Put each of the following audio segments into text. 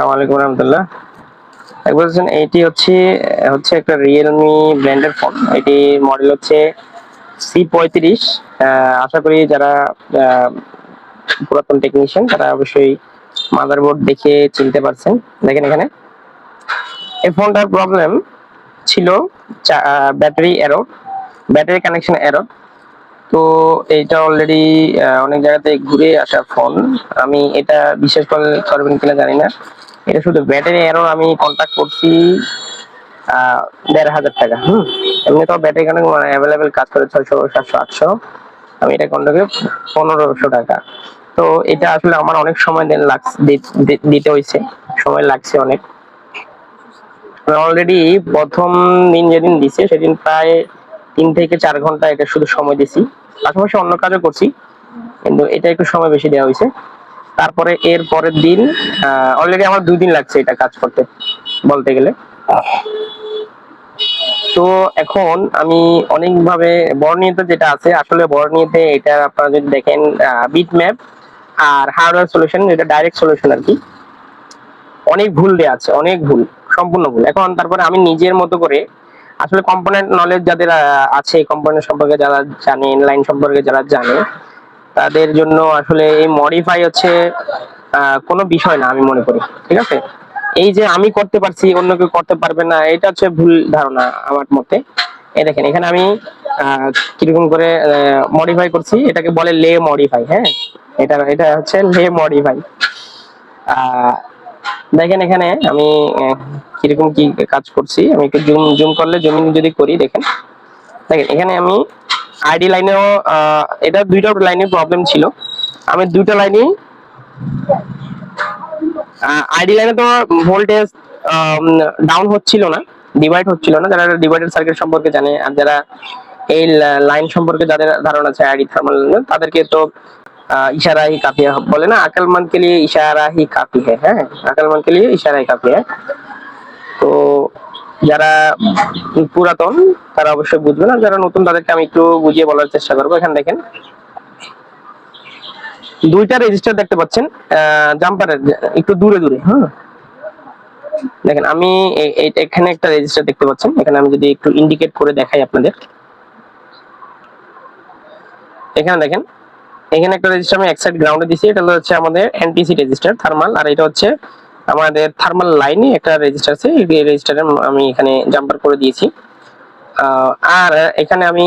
আসসালামু আলাইকুম রহমতুল্লাহ। বলছেন এইটি হচ্ছে হচ্ছে একটা রিয়েলমি ব্র্যান্ডের ফোন। এটি মডেল হচ্ছে C35। আশা করি যারা আহ, পুরাতন টেকনিশিয়ান তারা অবশ্যই মাদারবোর্ড দেখে চিনতে পারছেন। দেখেন এখানে এই ফোনটার প্রবলেম ছিল battery error, battery connection error. তো এইটা অলরেডি অনেক জায়গাতে ঘুরে আসা ফোন। আমি এটা বিশ্বাস করবেন কিনা জানি না, এটা শুধু ব্যাটারি এরর। আমি কন্ট্যাক্ট করছি ১,৫০০ টাকা। এমনি তো ব্যাটারি কানেক্ট মানে অ্যাভেলেবেল কাজ করে ৬০০, ৭০০, ৮০০। আমি এটা কন্ট্যাক্ট ১৫০০ টাকা। তো এটা আসলে আমার অনেক সময় দিতে হয়েছে, সময় লাগছে অনেক। অলরেডি প্রথম দিন যেদিন দিছে সেদিন প্রায় ৩ থেকে ৪ ঘন্টা এটা শুধু সময় দিছি, পাশাপাশি অন্য কাজও করছি, কিন্তু এটা একটু সময় বেশি দেওয়া হয়েছে। তারপরে এর পরের দিন অলরেডি আমার ২ দিন লাগছে এটা কাজ করতে বলতে গেলে। তো এখন আমি অনেকভাবে বর্ণিত যেটা আছে, আসলে বর্ণিতে এটা আপনারা যদি দেখেন বিট ম্যাপ আর হার্ডওয়্যার সলিউশন, এটা ডাইরেক্ট সলিউশন আর কি, অনেক ভুল দেওয়া আছে, অনেক ভুল, সম্পূর্ণ ভুল। এখন তারপরে আমি নিজের মতো করে আসলে কম্পোনেন্ট নলেজ যাদের আছে, কম্পোনেন্ট সম্পর্কে যারা জানে, লাইন সম্পর্কে যারা জানে, তাদের জন্য আসলে এই মডিফাই হচ্ছে কোনো বিষয় না আমি মনে করি। ঠিক আছে, এই যে আমি করতে পারছি অন্য কেউ করতে পারবে না, এটা হচ্ছে ভুল ধারণা আমার মতে। এই দেখেন এখানে আমি কিরকম করে মডিফাই করছি, এটাকে বলে লে মডিফাই। হ্যাঁ, এটা এটা হচ্ছে লে মডিফাই। দেখেন এখানে আমি কিরকম কি কাজ করছি, আমি একটু জুম জুম করলে জুমিং যদি করি, দেখেন দেখেন এখানে আমি আইডি লাইনেও এটা দুইটা লাইনের প্রবলেম ছিল। আমি দুইটা লাইনই আইডি লাইনে তো ভোল্টেজ ডাউন হচ্ছিল না, ডিভাইড হচ্ছিল না। যারা ডিভাইডেড সার্কিট সম্পর্কে জানে আর যারা এই লাইন সম্পর্কে যাদের ধারণা আছে আইডি থার্মাল, তাদেরকে তো इशारा ही काफी है बोले ना, अकलमंद के लिए इशारा ही काफी है। হ্যাঁ, अकलमंद के लिए इशारा ही काफी है। তো যারা পুরাতন তারা অবশ্যই বুঝবে না, যারা নতুন তাদেরকে আমি একটু বুঝিয়ে বলার চেষ্টা করবো। এখানে দেখেন দুইটা রেজিস্টার দেখতে পাচ্ছেন জাম্পারের একটু দূরে দূরে। দেখেন আমি এখানে একটা রেজিস্টার দেখতে পাচ্ছেন, এখানে আমি যদি একটু ইন্ডিকেট করে দেখাই আপনাদের, এখানে দেখেন এখানে একটা রেজিস্টার আমি এক সাইড গ্রাউন্ডে দিছি, এটা হচ্ছে আমাদের এনটিসি রেজিস্টার থার্মাল, আর এটা হচ্ছে আমাদের থার্মাল লাইনে একটা রেজিস্টার আছে, এই রেজিস্টারে আমি এখানে জাম্পার করে দিয়েছি। আর এখানে আমি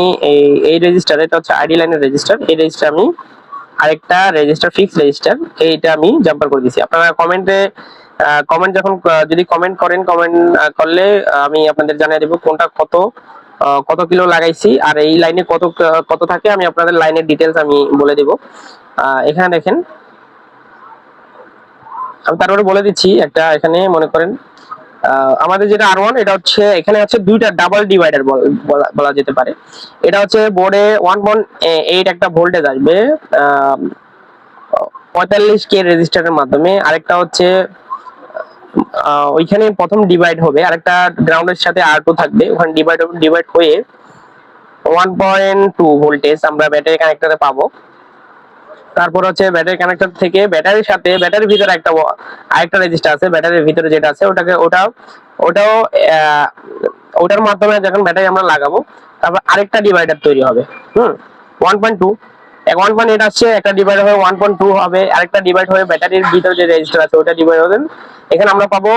এই রেজিস্টার, এটা হচ্ছে আইডি লাইনের রেজিস্টার, এই রেজিস্টার আমি আরেকটা রেজিস্টার ফিক্স রেজিস্টার, এইটা আমি জাম্পার করে দিয়েছি। আপনারা কমেন্ট যখন যদি কমেন্ট করেন, কমেন্ট করলে আমি আপনাদের জানিয়ে দেবো কোনটা কত কত কিলো লাগাইছি, আর এই লাইনে কত কত থাকে আমি আপনাদের লাইনের ডিটেলস আমি বলে দেব। এখানে দেখেন আমি তারপরে বলে দিচ্ছি একটা, এখানে মনে করেন আমাদের যেটা R1, এটা হচ্ছে এখানে হচ্ছে দুইটা ডাবল ডিভাইডার বলা যেতে পারে। এটা হচ্ছে বোর্ডে 1.8 একটা ভোল্টেজ আসবে 45K রেজিস্টারের মাধ্যমে, আরেকটা হচ্ছে ওইখানে প্রথম ডিভাইড হবে, আরেকটা গ্রাউন্ডের সাথে R2 থাকবে, ওখানে ডিভাইড হয়ে 1.2 ভোল্টেজ আমরা ব্যাটারি কানেক্টরে পাবো। তারপর হচ্ছে ব্যাটারি কানেক্টর থেকে ব্যাটারির সাথে, ব্যাটারির ভিতরে আরেকটা রেজিস্টার আছে, ব্যাটারির ভিতরে যেটা আছে ওটাও ওটার মাধ্যমে যখন ব্যাটারি আমরা লাগাবো, তারপর আরেকটা ডিভাইডার তৈরি হবে 1.2। 1.8 আসছে, একটা ডিভাইড হয়ে 1.2 হবে, আরেকটা ডিভাইড হয়ে ব্যাটারির ভিতরে যে রেজিস্টার আছে ওটা ডিভাইড হবে। এখানে আমরা পাবো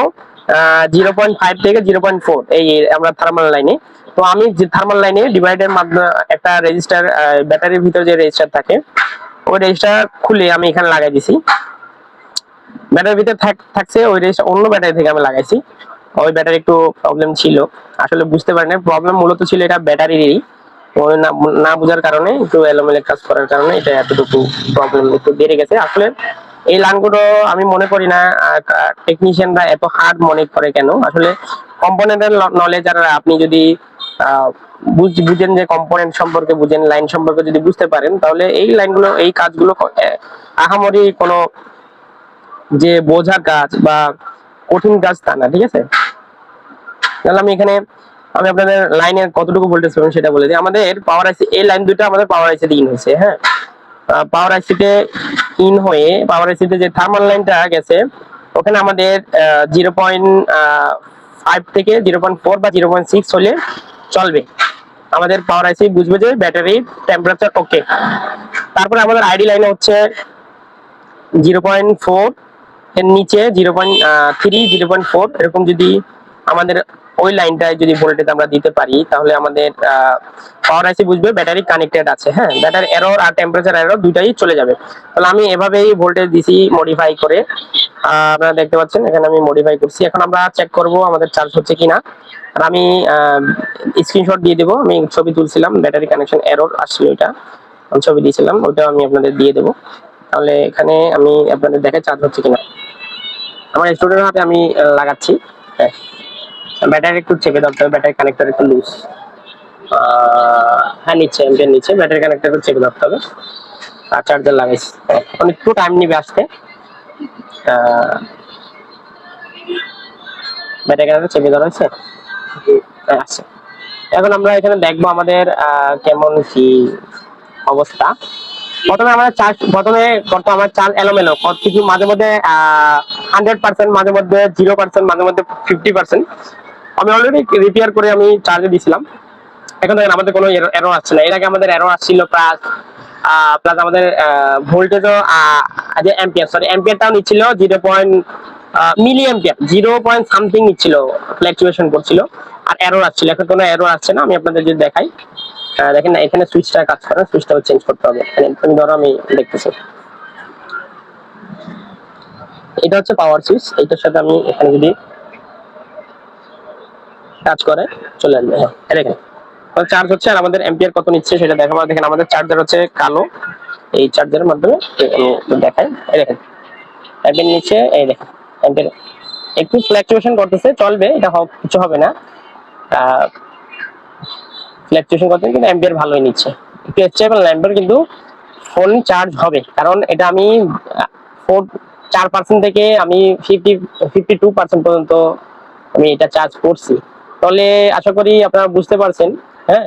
0.5 থেকে 0.4 এই আমরা থার্মাল লাইনে। তো আমি যে থার্মাল লাইনে ডিভাইডের মাধ্যমে একটা রেজিস্টার, ব্যাটারির ভিতরে যে রেজিস্টার থাকে ওই রেজিস্টার খুলে আমি এখানে লাগাই দিছি। ব্যাটারির ভিতরে থাকছে ওই রেজিস্টার অন্য ব্যাটারি থেকে আমি লাগাইছি। ওই ব্যাটারি একটু প্রবলেম ছিল, আসলে বুঝতে পারি না, প্রবলেম মূলত ছিল এটা ব্যাটারিরই। ওই না বোঝার কারণে, একটু এলোমেলো কাজ করার কারণে এটা এতটুকু প্রবলেম একটু বেড়ে গেছে। আসলে এই লাইনগুলো আমি মনে করি না টেকনিশিয়ানরা এত হার্ড মনে করে কেন, আসলে কম্পোনেন্টের নলেজ আর আপনি যদি বুঝেন, যে কম্পোনেন্ট সম্পর্কে বুঝেন, লাইন সম্পর্কে যদি বুঝতে পারেন, তাহলে এই লাইনগুলো, এই কাজগুলো আহামরি কোনো যে বোঝার কাজ বা কঠিন কাজ তা না। ঠিক আছে, তাহলে আমি আপনাদের লাইনের কতটুকু ভোল্টেজ পাবেন সেটা বলে দিই। আমাদের পাওয়ার আইসি এই লাইন দুটো আমাদের পাওয়ার আইসি ইন হয়েছে। হ্যাঁ, পাওয়ার আইসিতে ইন হয়ে পাওয়ার আইসিতে যে থার্মাল লাইনটা গেছে ওখানে আমাদের 0.5 থেকে 0.4 বা 0.6 হলে চলবে। আমাদের পাওয়ার আইসি বুঝবে যে ব্যাটারির টেম্পারেচার ওকে। তারপরে আমাদের আইডি লাইনে হচ্ছে 0.4 এর নিচে 0.3, 0.4 এরকম যদি আমাদের ওই লাইনটায় যদি ভোল্টেজ আমরা দিতে পারি, তাহলে আমাদের পাওয়ার আইসি বুঝবে ব্যাটারি কানেক্টেড আছে। হ্যাঁ, ব্যাটারি এরর আর টেম্পারেচার এরর দুইটাই চলে যাবে। তাহলে আমি এভাবেই ভোল্টেজ দিছি মডিফাই করে। আপনারা দেখতে পাচ্ছেন এখানে আমি মডিফাই করছি। এখন আমরা চেক করব আমাদের চার্জ হচ্ছে কিনা। আর আমি স্ক্রিনশট দিয়ে দেবো, আমি ছবি তুলছিলাম, ব্যাটারি কানেকশন এরর আসছিল, ওইটা আমি ছবি দিয়েছিলাম, ওইটা আমি আপনাদের দিয়ে দেবো। তাহলে এখানে আমি আপনাদের দেখাই চার্জ হচ্ছে কিনা। আমার স্টুডেন্টের হাতে আমি লাগাচ্ছি। হ্যাঁ, ব্যাটারি একটু চেপে ধরতে হবে, ব্যাটারি কানেক্টর একটু লুজ। হ্যাঁ, নিচ্ছে এমপিআর নিচ্ছে, ব্যাটারি কানেক্টর একটু চেপে ধরতে হবে। আর চার্জার লাগাইছি, অনেক একটু টাইম নিবে আসতে। ব্যাটারি কানেক্টর চেপে ধরা হয়েছে, আচ্ছা। এখন আমরা এখানে দেখবো আমাদের কেমন কি অবস্থা। প্রথমে আমাদের চার্জ করতে আমার চার্জ এলোমেলো, কিছু মাঝে মধ্যে 100%, মাঝে মধ্যে 0%, মাঝে মধ্যে 50%। আমি অলরেডি রিপেয়ার করে আমি চার্জে দিয়েছিলাম। এখন দেখেন আমাদের কোনো এরর আসছে না। এর আগে আমাদের এরর আসছিল প্লাস আমাদের ভোল্টেজও যে এম্পিয়ারটাও নিচ্ছিল 0. Milli ampere, 0. সামথিং নিচ্ছিল, ফ্ল্যাকচুয়েশন করছিল আর এরর আসছিল। এখন কোনো এরর আসছে না। আমি আপনাদের যদি দেখাই, দেখেন না, এখানে সুইচটা কাজ করে, সুইচটা চেঞ্জ করতে হবে। তুমি ধরো আমি দেখতেছি, এটা হচ্ছে পাওয়ার সুইচ, এইটার সাথে আমি এখানে যদি কাজ করে চলে আসবে। হ্যাঁ, দেখেন চার্জ হচ্ছে আর আমাদের এম্পিয়ার কত নিচ্ছে সেটা দেখাবো। দেখেন আমাদের চার্জার হচ্ছে কালো, এই চার্জারের মাধ্যমে আমি দেখাই। এই দেখেন এম্পিয়ার নিচ্ছে, এই দেখেন এম্পিয়ার একটু ফ্ল্যাকচুয়েশন করতেছে, চলবে, এটা কিছু হবে না। ফ্ল্যাকচুয়েশন করতে কিন্তু এম্পিয়ার ভালোই নিচ্ছে, একটু স্টেবল এম্পিয়ার, কিন্তু ফোন চার্জ হবে। কারণ এটা আমি 4% থেকে আমি 52% পর্যন্ত আমি এটা চার্জ করছি। তাহলে আশা করি আপনারা বুঝতে পারছেন, হ্যাঁ,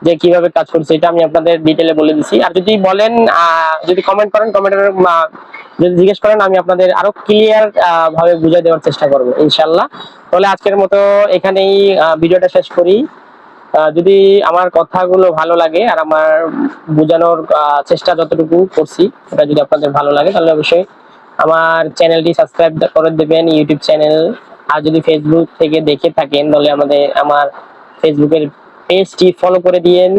যে কিভাবে কাজ করছে। এটা আমি আপনাদের ডিটেলে বলে দিছি। আর যদি বলেন, যদি কমেন্ট করেন, কমেন্টের যদি জিজ্ঞেস করেন, আমি আপনাদের আরো ক্লিয়ার ভাবে বুঝিয়ে দেওয়ার চেষ্টা করবো ইনশাল্লাহ। তাহলে আজকের মতো এখানেই ভিডিওটা শেষ করি। যদি আমার কথাগুলো ভালো লাগে আর আমার বোঝানোর চেষ্টা যতটুকু করছি এটা যদি আপনাদের ভালো লাগে, তাহলে অবশ্যই আমার চ্যানেলটি সাবস্ক্রাইব করে দেবেন, ইউটিউব চ্যানেল। আর যদি ফেসবুক থেকে দেখে থাকেন, তাহলে আমার ফেসবুকের পেজটি ফলো করে দিয়েন।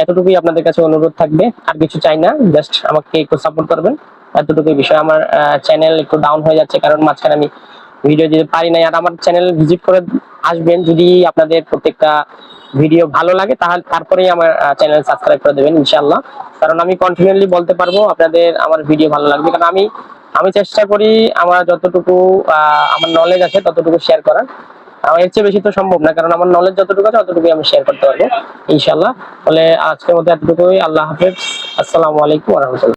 এতটুকুই আপনাদের কাছে অনুরোধ থাকবে, আর কিছু চাই না, জাস্ট আমাকে একটু সাপোর্ট করবেন, এতটুকুই বিষয়। আমার চ্যানেল একটু ডাউন হয়ে যাচ্ছে, কারণ মাঝখানে আমি ভিডিও দিতে পারি নাই। আর আমার চ্যানেল ভিজিট করে আসবেন যদি আপনাদের প্রত্যেকটা ভিডিও ভালো লাগে, তাহলে তারপরেই আমার চ্যানেল সাবস্ক্রাইব করে দেবেন ইনশাআল্লাহ। কারণ আমি কন্টিনিউয়াসলি বলতে পারবো আপনাদের আমার ভিডিও ভালো লাগবে, কারণ আমি চেষ্টা করি আমার যতটুকু আমার নলেজ আছে ততটুকু শেয়ার করার। এর চেয়ে বেশি তো সম্ভব না, কারণ আমার নলেজ যতটুকু আছে ততটুকুই আমি শেয়ার করতে পারবো ইনশাআল্লাহ। তাহলে আজকের মতো এতটুকুই। আল্লাহ হাফেজ, আসসালামু আলাইকুম ওয়া রাহমাতুল্লাহ।